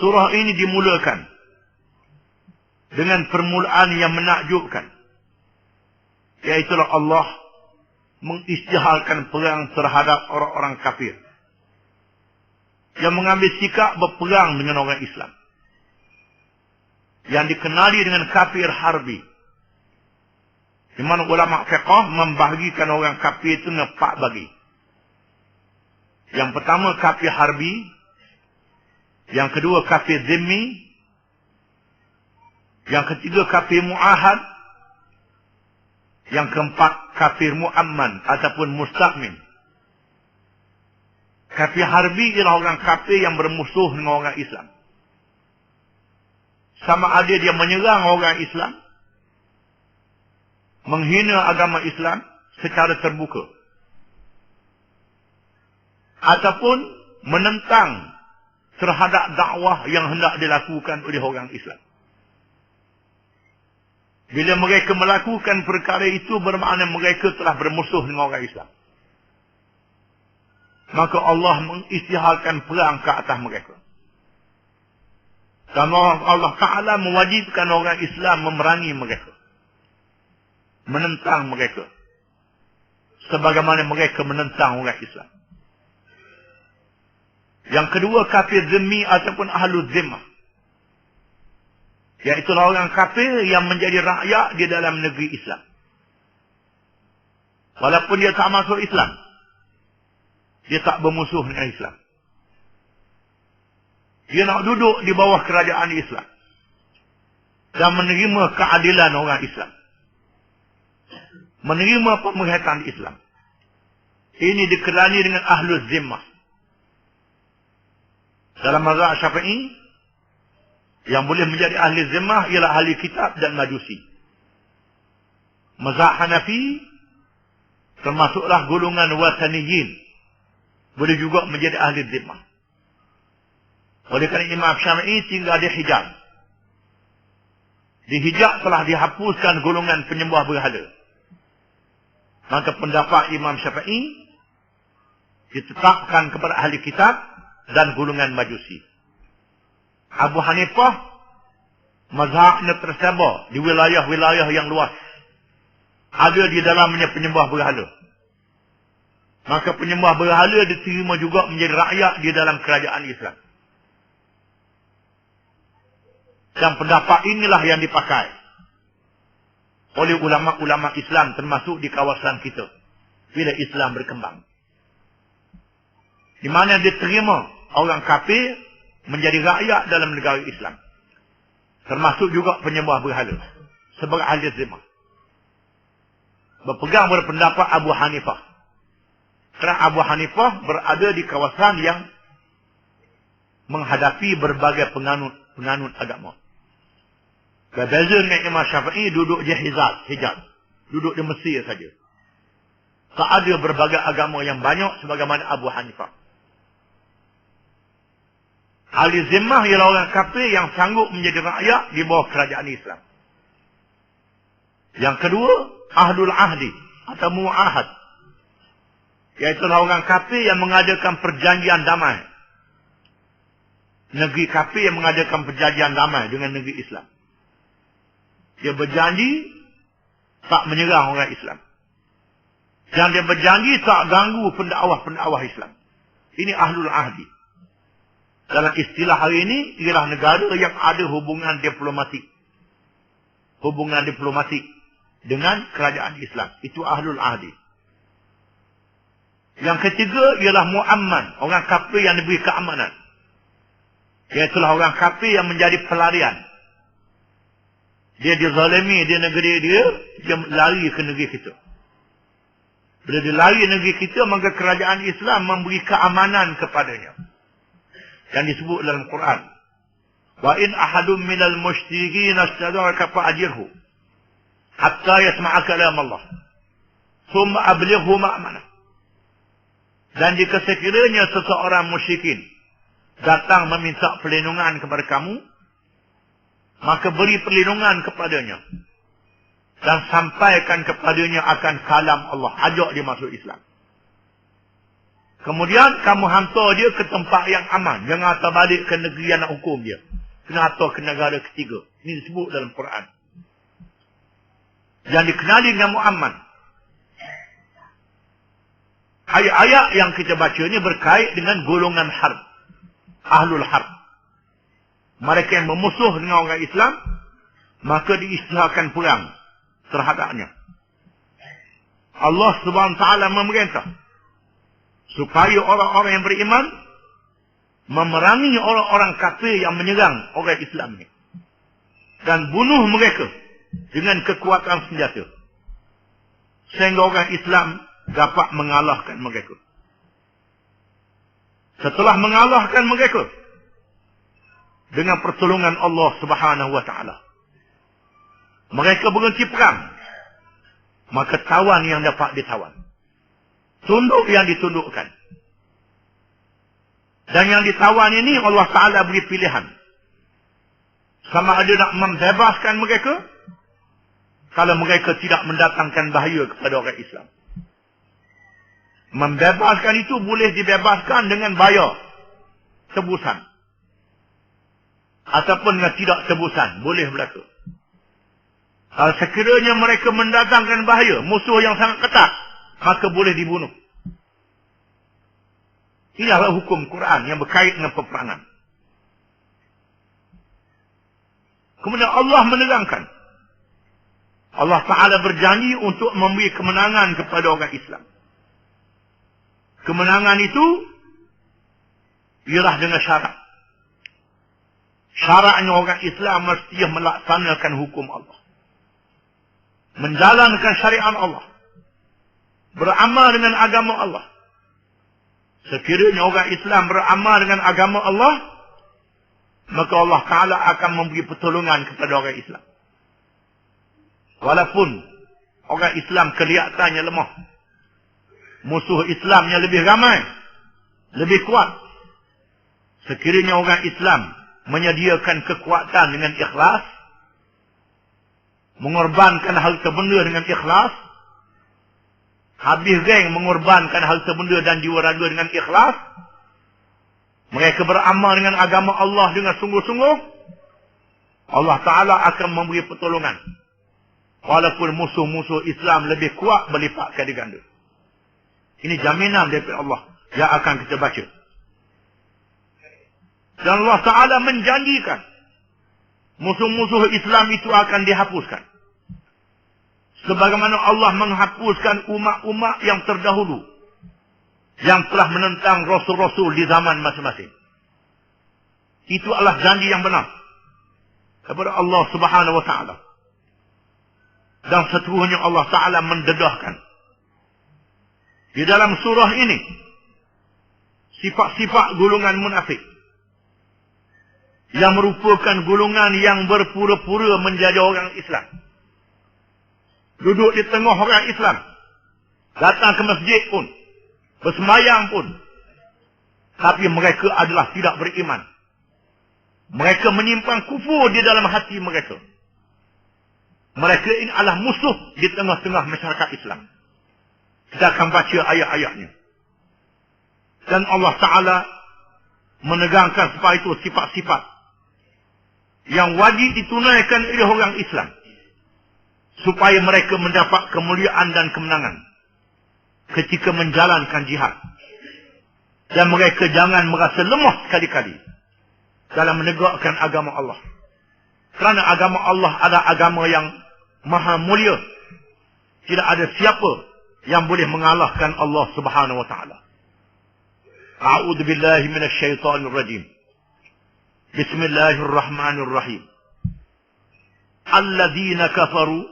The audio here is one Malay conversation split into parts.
Surah ini dimulakan dengan permulaan yang menakjubkan, iaitulah Allah mengisytiharkan perang terhadap orang-orang kafir yang mengambil sikap berperang dengan orang Islam, yang dikenali dengan kafir harbi, di mana ulama fiqh membahagikan orang kafir itu dengan 4 bagi. Yang pertama kafir harbi, yang kedua kafir zimmi, yang ketiga kafir mu'ahad, yang keempat kafir mu'amman ataupun musta'min. Kafir harbi ialah orang kafir yang bermusuh dengan orang Islam. Sama ada dia menyerang orang Islam, menghina agama Islam secara terbuka, ataupun menentang terhadap dakwah yang hendak dilakukan oleh orang Islam. Bila mereka melakukan perkara itu, bermakna mereka telah bermusuh dengan orang Islam. Maka Allah mengisytiharkan perang ke atas mereka. Dan Allah Ta'ala mewajibkan orang Islam memerangi mereka, menentang mereka, sebagaimana mereka menentang orang Islam. Yang kedua kafir zimmi ataupun ahlul zimmah, iaitulah orang kafir yang menjadi rakyat di dalam negeri Islam. Walaupun dia tak masuk Islam, dia tak bermusuh dengan Islam. Dia nak duduk di bawah kerajaan Islam dan menerima keadilan orang Islam, menerima pemerintahan Islam. Ini dikenali dengan ahlul zimmah. Dalam mazhab Syafi'i, yang boleh menjadi ahli zimmah ialah ahli kitab dan majusi. Mazhab Hanafi termasuklah golongan wataniyin, boleh juga menjadi ahli zimmah. Oleh kerana Imam Syafi'i tinggal di Hijaz. Di Hijaz telah dihapuskan golongan penyembah berhala. Maka pendapat Imam Syafi'i ditetapkan kepada ahli kitab dan golongan majusi. Abu Hanifah mazhabnya tersebar di wilayah-wilayah yang luas. Ada di dalamnya penyembah berhala. Maka penyembah berhala diterima juga menjadi rakyat di dalam kerajaan Islam. Dan pendapat inilah yang dipakai oleh ulama-ulama Islam termasuk di kawasan kita bila Islam berkembang. Di mana diterima orang kafir menjadi rakyat dalam negara Islam. Termasuk juga penyembah berhala sebagai ahli zimmah. Berpegang pada pendapat Abu Hanifah. Kerana Abu Hanifah berada di kawasan yang menghadapi berbagai penganut agama. Berbeza dengan Imam Syafi'i duduk di Hijaz. Duduk di Mesir saja. Tak ada berbagai agama yang banyak sebagaimana Abu Hanifah. Ahli zimmah ialah orang kafir yang sanggup menjadi rakyat di bawah kerajaan Islam. Yang kedua, ahlul ahdi atau mu'ahad, iaitulah orang kafir yang mengadakan perjanjian damai. Negeri kafir yang mengadakan perjanjian damai dengan negeri Islam. Dia berjanji tak menyerang orang Islam. Dan dia berjanji tak ganggu pendakwah-pendakwah Islam. Ini ahlul ahdi. Dalam istilah hari ini, ialah negara yang ada hubungan diplomatik. Hubungan diplomatik dengan kerajaan Islam. Itu ahlul ahdi. Yang ketiga ialah mu'amman. Orang kafir yang diberi keamanan. Iaitulah orang kafir yang menjadi pelarian. Dia dizalimi di negeri dia lari ke negeri kita. Bila dia lari negeri kita, maka kerajaan Islam memberi keamanan kepadanya. Yang disebut dalam Quran. Wa in ahadun minal musyrikin astadaraka fa'ajirhu hatta yasma'a kalam Allah. Thumma ablighu ma'amanah. Dan jika sekiranya seseorang musyrikin datang meminta perlindungan kepada kamu, maka beri perlindungan kepadanya. Dan sampaikan kepadanya akan kalam Allah. Ajak dia masuk Islam. Kemudian kamu hantar dia ke tempat yang aman. Jangan hantar balik ke negeri yang nak hukum dia. Kena hantar ke negara ketiga. Ini disebut dalam Quran. Yang dikenali dengan Muhammad. Ayat-ayat yang kita baca ini berkait dengan golongan harb. Ahlul harb. Mereka yang memusuh dengan orang Islam, maka diisytiharkan perang terhadapnya. Allah Subhanahu Wa Taala memerintah supaya orang-orang yang beriman memerangi orang-orang kafir yang menyerang orang Islam ini. Dan bunuh mereka dengan kekuatan senjata. Sehingga orang Islam dapat mengalahkan mereka. Setelah mengalahkan mereka dengan pertolongan Allah Subhanahu Wa Taala, mereka berhenti perang. Maka tawan yang dapat ditawan. Tunduk yang ditundukkan. Dan yang ditawan ini Allah Ta'ala beri pilihan. Sama ada nak membebaskan mereka, kalau mereka tidak mendatangkan bahaya kepada orang Islam. Membebaskan itu boleh dibebaskan dengan bayar tebusan. Ataupun dengan tidak tebusan. Boleh berlaku. Kalau sekiranya mereka mendatangkan bahaya, musuh yang sangat ketat, maka boleh dibunuh. Inilah hukum Quran yang berkait dengan peperangan. Kemudian Allah menerangkan. Allah Ta'ala berjanji untuk memberi kemenangan kepada orang Islam. Kemenangan itu ialah dengan syarat. Syaratnya orang Islam mesti melaksanakan hukum Allah. Menjalankan syariat Allah. Beramal dengan agama Allah. Sekiranya orang Islam beramal dengan agama Allah, maka Allah Ta'ala akan memberi pertolongan kepada orang Islam. Walaupun orang Islam kelihatannya lemah. Musuh Islamnya lebih ramai. Lebih kuat. Sekiranya orang Islam menyediakan kekuatan dengan ikhlas, mengorbankan harta benda dengan ikhlas, habis geng mengorbankan harta benda dan jiwa raga dengan ikhlas, mereka beramal dengan agama Allah dengan sungguh-sungguh, Allah Ta'ala akan memberi pertolongan. Walaupun musuh-musuh Islam lebih kuat berlipat kali ganda. Ini jaminan daripada Allah yang akan kita baca. Dan Allah Ta'ala menjanjikan musuh-musuh Islam itu akan dihapuskan. Sebagaimana Allah menghapuskan umat-umat yang terdahulu yang telah menentang Rasul-Rasul di zaman masing-masing. Itu adalah janji yang benar kepada Allah Subhanahu Wa Ta'ala. Dan seterusnya Allah Ta'ala mendedahkan di dalam surah ini sifat-sifat golongan munafik yang merupakan golongan yang berpura-pura menjadi orang Islam. Duduk di tengah orang Islam. Datang ke masjid pun. Bersemayam pun. Tapi mereka adalah tidak beriman. Mereka menyimpan kufur di dalam hati mereka. Mereka ini adalah musuh di tengah-tengah masyarakat Islam. Kita akan baca ayat-ayatnya. Dan Allah Ta'ala menegangkan supaya itu sifat-sifat yang wajib ditunaikan oleh orang Islam. Supaya mereka mendapat kemuliaan dan kemenangan ketika menjalankan jihad. Dan mereka jangan merasa lemah sekali-kali dalam menegakkan agama Allah. Kerana agama Allah adalah agama yang maha mulia. Tidak ada siapa yang boleh mengalahkan Allah Subhanahu Wa Ta'ala. A'udzu billahi minasyaitonir rajim. Bismillahirrahmanirrahim. Alladzina kafaru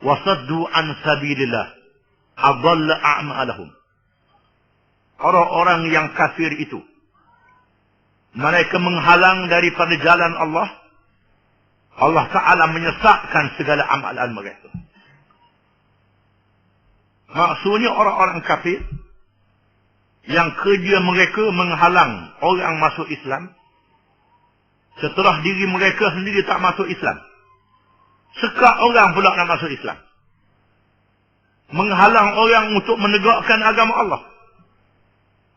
wa saddu an sabilillah adalla a'malahum. Orang-orang yang kafir itu, mereka menghalang daripada jalan Allah. Allah Ta'ala menyesatkan segala amalan mereka. Maksudnya orang-orang kafir yang kerja mereka menghalang orang masuk Islam setelah diri mereka sendiri tak masuk Islam. Sekat orang pula nak masuk Islam. Menghalang orang untuk menegakkan agama Allah.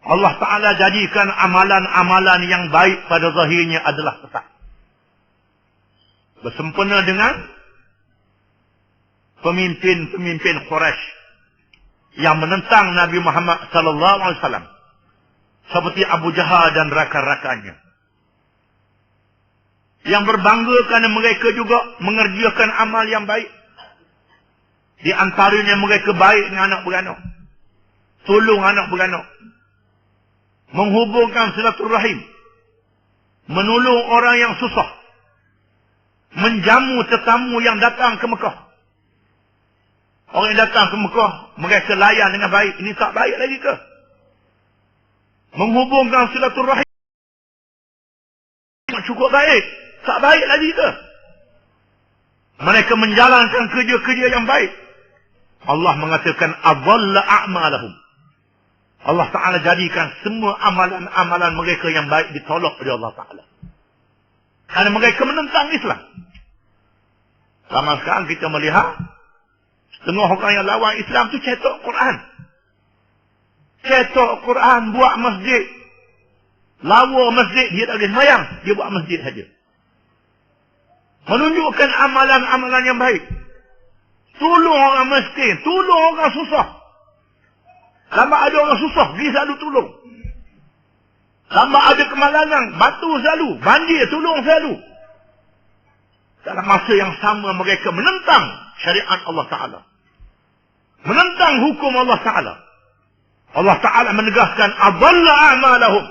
Allah Ta'ala jadikan amalan-amalan yang baik pada zahirnya adalah sesat. Bersempena dengan pemimpin-pemimpin Quraisy yang menentang Nabi Muhammad sallallahu alaihi wasallam, seperti Abu Jahal dan rakan-rakannya, yang berbangga kerana mereka juga mengerjakan amal yang baik. Di antaranya mereka baik dengan anak beranak, tolong anak beranak, menghubungkan silaturahim, menolong orang yang susah, menjamu tetamu yang datang ke Mekah. Orang yang datang ke Mekah, mereka layan dengan baik. Ini tak baik lagi ke? Menghubungkan silaturahim cukup baik, tak baik lagi ke? Mereka menjalankan kerja-kerja yang baik. Allah mengatakan adalla a'malahum. Allah Ta'ala jadikan semua amalan-amalan mereka yang baik ditolak oleh Allah Ta'ala. Kerana mereka menentang Islam. Zaman sekarang kita melihat setengah orang yang lawan Islam tu cetak Quran. Cetak Quran, buat masjid. Lawa masjid, dia tak boleh sembahyang. Dia buat masjid saja. Menunjukkan amalan-amalan yang baik. Tolong orang miskin, tolong orang susah. Lama ada orang susah, dia selalu tolong. Lama ada kemalangan, batu selalu, banjir, tolong selalu. Dalam masa yang sama mereka menentang syariat Allah Ta'ala. Menentang hukum Allah Ta'ala. Allah Ta'ala menegaskan adalla a'malahum.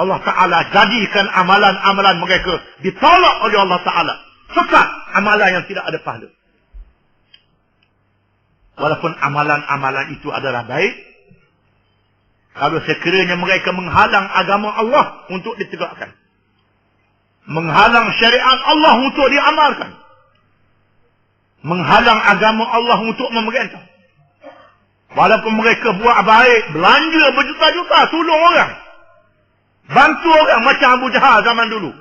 Allah Ta'ala jadikan amalan-amalan mereka ditolak oleh Allah Ta'ala. Sesat amalan yang tidak ada pahala. Walaupun amalan-amalan itu adalah baik, kalau sekiranya mereka menghalang agama Allah untuk ditegakkan, menghalang syariat Allah untuk diamalkan, menghalang agama Allah untuk memerintah, walaupun mereka buat baik, belanja berjuta-juta, tolong orang, bantu orang macam Abu Jahal zaman dulu,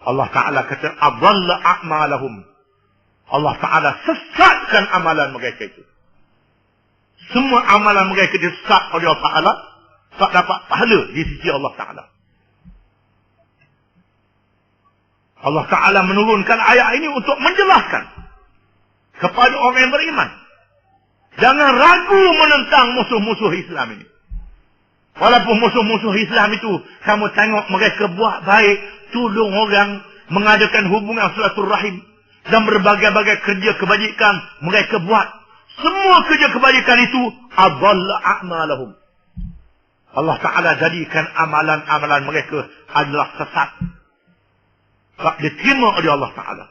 Allah Ta'ala kata adalla a'malahum. Allah Ta'ala sesatkan amalan mereka itu. Semua amalan mereka disesat oleh Allah Ta'ala, tak dapat pahala di sisi Allah Ta'ala. Allah Ta'ala menurunkan ayat ini untuk menjelaskan kepada orang yang beriman. Jangan ragu menentang musuh-musuh Islam ini. Walaupun musuh-musuh Islam itu, kamu tengok mereka buat baik, tolong orang, mengadakan hubungan silaturahim, dan berbagai-bagai kerja kebajikan mereka buat. Semua kerja kebajikan itu adalla a'malahum. Allah Ta'ala jadikan amalan-amalan mereka adalah sesat. Tak diterima oleh Allah Ta'ala.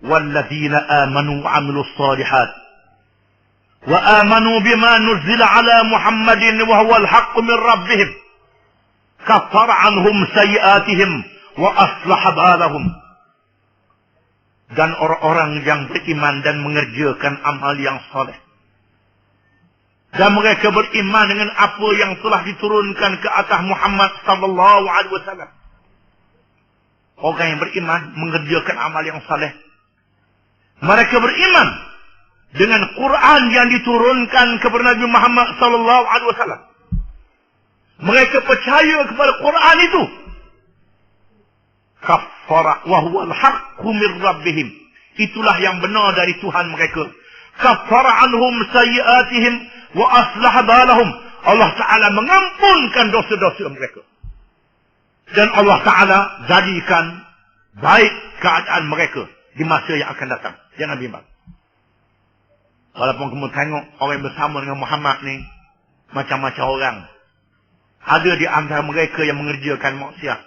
Walladzina amanu wa amilus salihat wa amanu bima nuzila ala Muhammadin wa huwal haqqu min rabbihim kaffara anhum sayiatihim wa aslaha balahum. Dan orang-orang yang beriman dan mengerjakan amal yang soleh, dan mereka beriman dengan apa yang telah diturunkan ke atas Muhammad sallallahu alaihi wasallam. Orang yang beriman mengerjakan amal yang soleh, mereka beriman dengan Quran yang diturunkan kepada Nabi Muhammad sallallahu alaihi wasallam. Mereka percaya kepada Quran itu. Kaffara wa huwa al-haqqu min rabbihim. Itulah yang benar dari Tuhan mereka. Kaffara anhum sayiatihim wa aslaha balahum. Allah Ta'ala mengampunkan dosa-dosa mereka. Dan Allah Ta'ala jadikan baik keadaan mereka di masa yang akan datang. Jangan bimbang. Walaupun kamu tengok orang yang bersama dengan Muhammad ni macam-macam orang. Ada di antara mereka yang mengerjakan maksiat.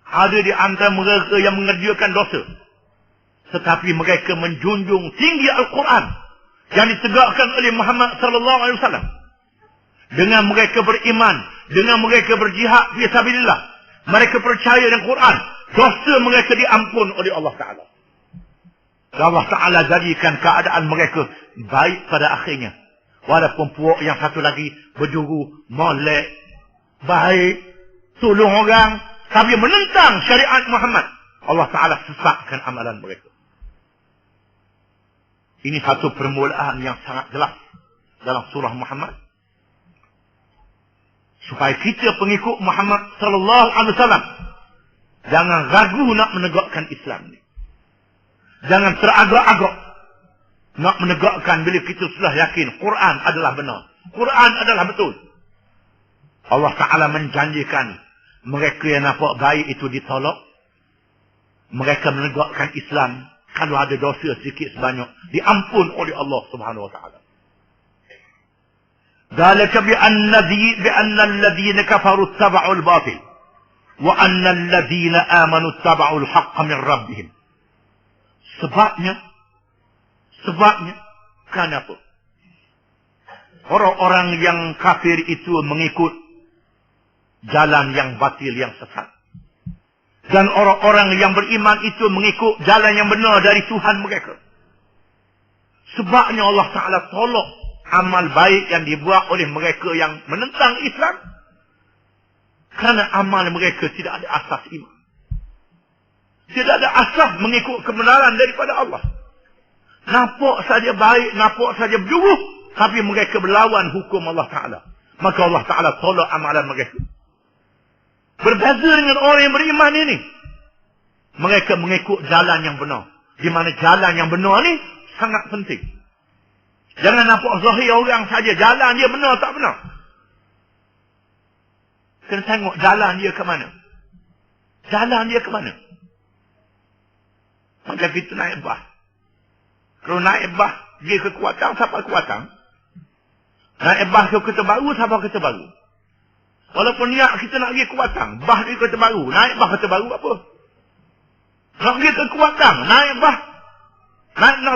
Ada di antara mereka yang mengerjakan dosa. Tetapi mereka menjunjung tinggi Al-Quran yang ditegakkan oleh Muhammad sallallahu alaihi wasallam. Dengan mereka beriman, dengan mereka berjihad fi sabilillah, mereka percaya dengan Quran, dosa mereka diampun oleh Allah Ta'ala. Allah Ta'ala jadikan keadaan mereka baik pada akhirnya. Walaupun puak yang satu lagi berjuru, molek, baik, tolong orang, tapi menentang syariat Muhammad, Allah Ta'ala sesatkan amalan mereka. Ini satu permulaan yang sangat jelas dalam surah Muhammad. Supaya kita pengikut Muhammad sallallahu alaihi wasallam jangan ragu nak menegakkan Islam ni. Jangan teragak-agak nak menegakkan bila kita sudah yakin Quran adalah benar. Quran adalah betul. Allah Ta'ala menjanjikan mereka yang nampak baik itu ditolak. Mereka menegakkan Islam. Kalau ada dosa sedikit sebanyak, diampun oleh Allah Subhanahu Wa Ta'ala. ذلك بأن الذين كفروا اتبعوا الباطل وأن الذين آمنوا اتبعوا الحق من ربهم. Sebabnya kenapa? Orang-orang yang kafir itu mengikut jalan yang batil, yang sesat. Dan orang-orang yang beriman itu mengikut jalan yang benar dari Tuhan mereka. Sebabnya Allah Ta'ala tolak amal baik yang dibuat oleh mereka yang menentang Islam. Kerana amal mereka tidak ada asas iman. Tidak ada asas mengikut kebenaran daripada Allah. Nampak saja baik, nampak saja berjuruh, tapi mereka berlawan hukum Allah Ta'ala. Maka Allah Ta'ala tolak amalan mereka. Berbeza dengan orang yang beriman ini. Mereka mengikut jalan yang benar. Di mana jalan yang benar ni sangat penting. Jangan nampak zahir orang saja. Jalan dia benar tak benar. Kena tengok jalan dia ke mana. Jalan dia ke mana. Macam kita naik bas. Kalau naik bas, dia ke Kuatang, siapa Kuatang? Naik bas ke Kota Baru, siapa Kota Baru? Walaupun niat kita nak pergi Kuatang, bas pergi Kota Baru, naik bas Kota Baru apa? Nak pergi ke Kuatang, naik bas. Nak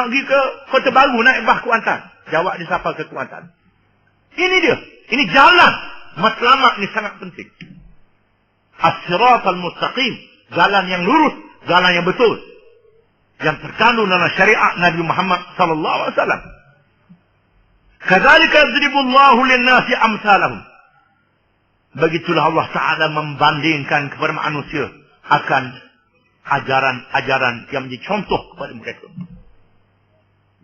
pergi ke Kota Baru, naik bas Kuantan. Jawab dia siapa ke Kuantan. Ini dia. Ini jalan. Matlamat ni sangat penting. As-siratal mustaqim. Jalan yang lurus. Jalan yang betul. Yang terkandung dalam syariat Nabi Muhammad sallallahu alaihi wasallam. Kadzalika yadribullahu lin-nasi amsalahum. Begitulah Allah Ta'ala membandingkan kepada manusia akan ajaran-ajaran yang menjadi contoh kepada mereka.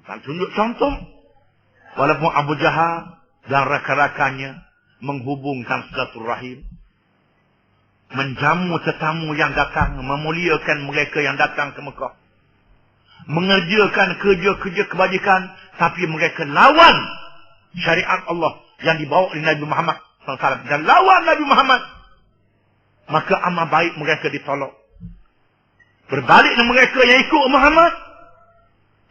Dan tunjuk contoh. Walaupun Abu Jahal dan rakan-rakannya menghubungkan silaturahim, menjamu tetamu yang datang, memuliakan mereka yang datang ke Mekah, mengerjakan kerja-kerja kebajikan, tapi mereka lawan syariat Allah yang dibawa oleh Nabi Muhammad SAW dan lawan Nabi Muhammad, maka amal baik mereka ditolak. Berbalik dengan mereka yang ikut Muhammad,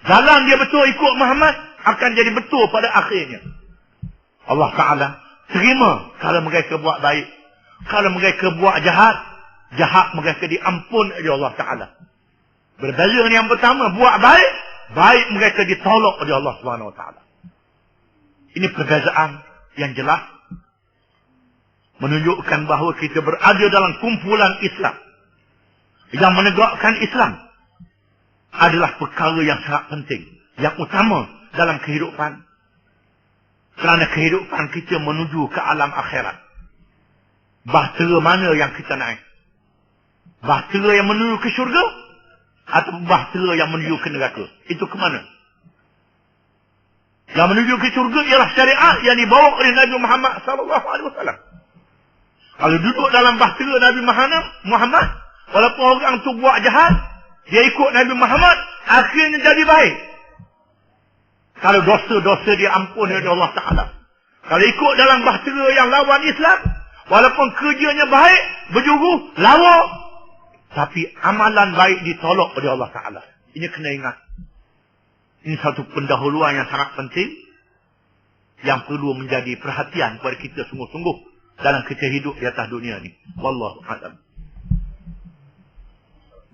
jalan dia betul ikut Muhammad, akan jadi betul pada akhirnya. Allah Ta'ala terima kalau mereka buat baik. Kalau mereka buat jahat, jahat mereka diampun oleh Allah Ta'ala. Berbeza dengan yang pertama, buat baik, baik mereka ditolak oleh Allah Subhanahu Wa Ta'ala. Ini perbezaan yang jelas menunjukkan bahawa kita berada dalam kumpulan Islam. Yang menegakkan Islam adalah perkara yang sangat penting, yang utama dalam kehidupan. Kerana kehidupan kita menuju ke alam akhirat. Bahtera mana yang kita naik? Bahtera yang menuju ke syurga? Atau bahtera yang menuju ke neraka? Itu ke mana? Yang menuju ke syurga ialah syariat yang dibawa oleh Nabi Muhammad SAW. Kalau duduk dalam bahtera Nabi Muhammad, walaupun orang tu buat jahat, dia ikut Nabi Muhammad, akhirnya jadi baik. Kalau dosa-dosa dia ampun oleh Allah Ta'ala. Kalau ikut dalam bahtera yang lawan Islam, walaupun kerjanya baik, berjuru, lawa, tapi amalan baik ditolak oleh Allah Ta'ala. Ini kena ingat. Ini satu pendahuluan yang sangat penting, yang perlu menjadi perhatian kepada kita sungguh-sungguh dalam kita hidup di atas dunia ini. Wallahu a'lam.